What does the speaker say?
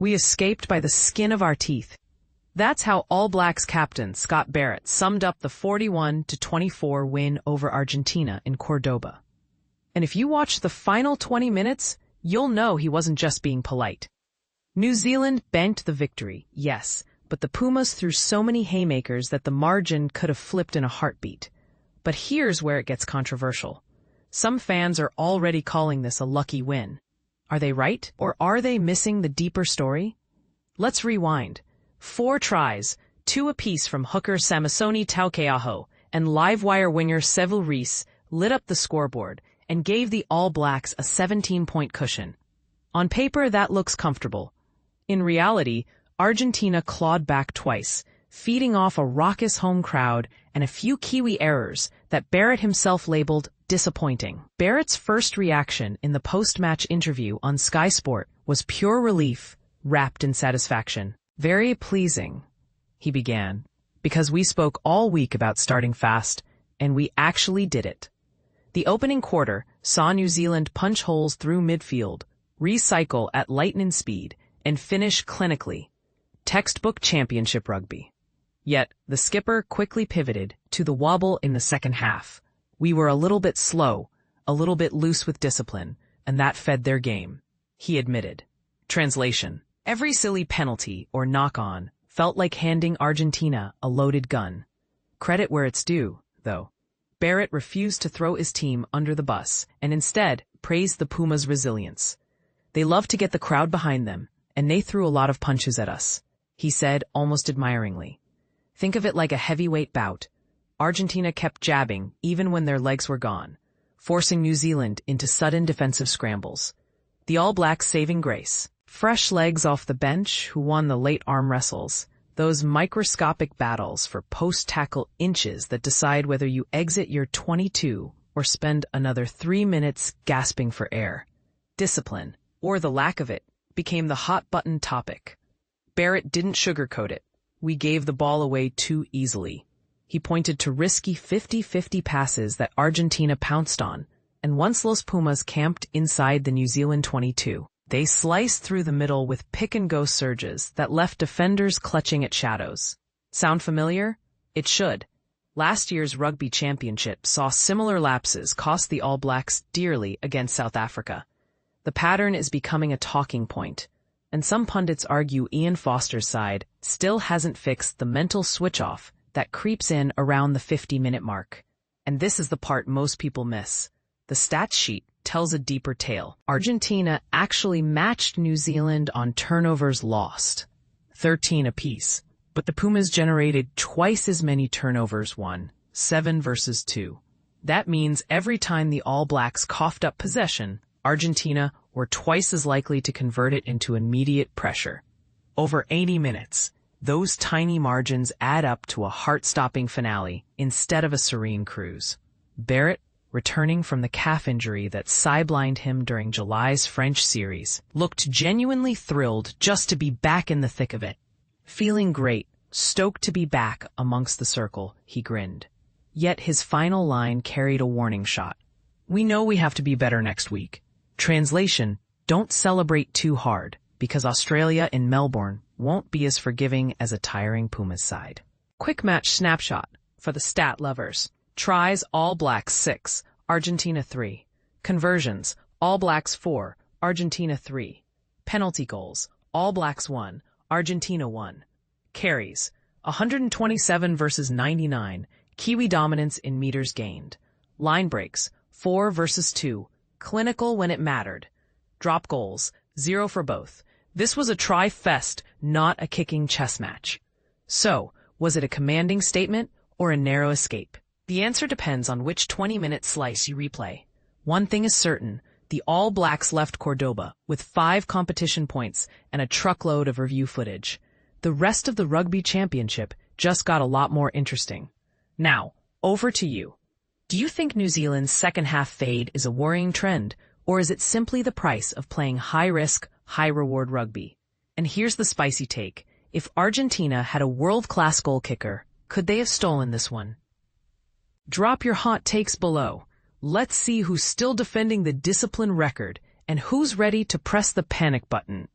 We escaped by the skin of our teeth. That's how All Blacks captain Scott Barrett summed up the 41-24 win over Argentina in Cordoba. And if you watch the final 20 minutes, you'll know he wasn't just being polite. New Zealand banked the victory, yes, but the Pumas threw so many haymakers that the margin could have flipped in a heartbeat. But here's where it gets controversial. Some fans are already calling this a lucky win. Are they right, or are they missing the deeper story? Let's rewind. 4 tries, 2 apiece from hooker Samisoni Taukei'aho and livewire winger Sevu Reece lit up the scoreboard and gave the All Blacks a 17-point cushion. On paper, that looks comfortable. In reality, Argentina clawed back twice, feeding off a raucous home crowd and a few Kiwi errors that Barrett himself labeled disappointing. Barrett's first reaction in the post-match interview on Sky Sport was pure relief, wrapped in satisfaction. "Very pleasing," he began, "because we spoke all week about starting fast, and we actually did it." The opening quarter saw New Zealand punch holes through midfield, recycle at lightning speed, and finish clinically. Textbook championship rugby. Yet, the skipper quickly pivoted to the wobble in the second half. "We were a little bit slow, a little bit loose with discipline, and that fed their game," he admitted. Translation: every silly penalty or knock-on felt like handing Argentina a loaded gun. Credit where it's due, though. Barrett refused to throw his team under the bus and instead praised the Pumas' resilience. "They love to get the crowd behind them, and they threw a lot of punches at us," he said almost admiringly. "Think of it like a heavyweight bout. Argentina kept jabbing even when their legs were gone, forcing New Zealand into sudden defensive scrambles. The All Blacks saving grace. Fresh legs off the bench who won the late arm wrestles, those microscopic battles for post-tackle inches that decide whether you exit your 22 or spend another 3 minutes gasping for air. Discipline, or the lack of it, became the hot-button topic. Barrett didn't sugarcoat it. We gave the ball away too easily. He pointed to risky 50-50 passes that Argentina pounced on, and once Los Pumas camped inside the New Zealand 22, they sliced through the middle with pick-and-go surges that left defenders clutching at shadows. Sound familiar? It should. Last year's Rugby Championship saw similar lapses cost the All Blacks dearly against South Africa. The pattern is becoming a talking point, and some pundits argue Ian Foster's side still hasn't fixed the mental switch-off that creeps in around the 50-minute mark. And this is the part most people miss. The stats sheet tells a deeper tale. Argentina actually matched New Zealand on turnovers lost, 13 apiece, but the Pumas generated twice as many turnovers won, 7 versus 2. That means every time the All Blacks coughed up possession, Argentina were twice as likely to convert it into immediate pressure. Over 80 minutes, those tiny margins add up to a heart-stopping finale instead of a serene cruise. Barrett, returning from the calf injury that sidelined him during July's French series, looked genuinely thrilled just to be back in the thick of it. Feeling great, stoked to be back amongst the circle, he grinned. Yet his final line carried a warning shot. "We know we have to be better next week." Translation: don't celebrate too hard, because Australia in Melbourne won't be as forgiving as a tiring Pumas side. Quick match snapshot for the stat lovers. Tries, All Blacks 6, Argentina 3. Conversions, All Blacks 4, Argentina 3. Penalty goals, All Blacks 1, Argentina 1. Carries, 127 versus 99, Kiwi dominance in meters gained. Line breaks, 4 versus 2, clinical when it mattered. Drop goals, 0 for both. This was a try-fest, not a kicking chess match. So, was it a commanding statement or a narrow escape? The answer depends on which 20-minute slice you replay. One thing is certain, the All Blacks left Cordoba with 5 competition points and a truckload of review footage. The rest of the Rugby Championship just got a lot more interesting. Now, over to you. Do you think New Zealand's second-half fade is a worrying trend, or is it simply the price of playing high-risk, high-reward rugby? And here's the spicy take. If Argentina had a world-class goal kicker, could they have stolen this one? Drop your hot takes below. Let's see who's still defending the discipline record and who's ready to press the panic button.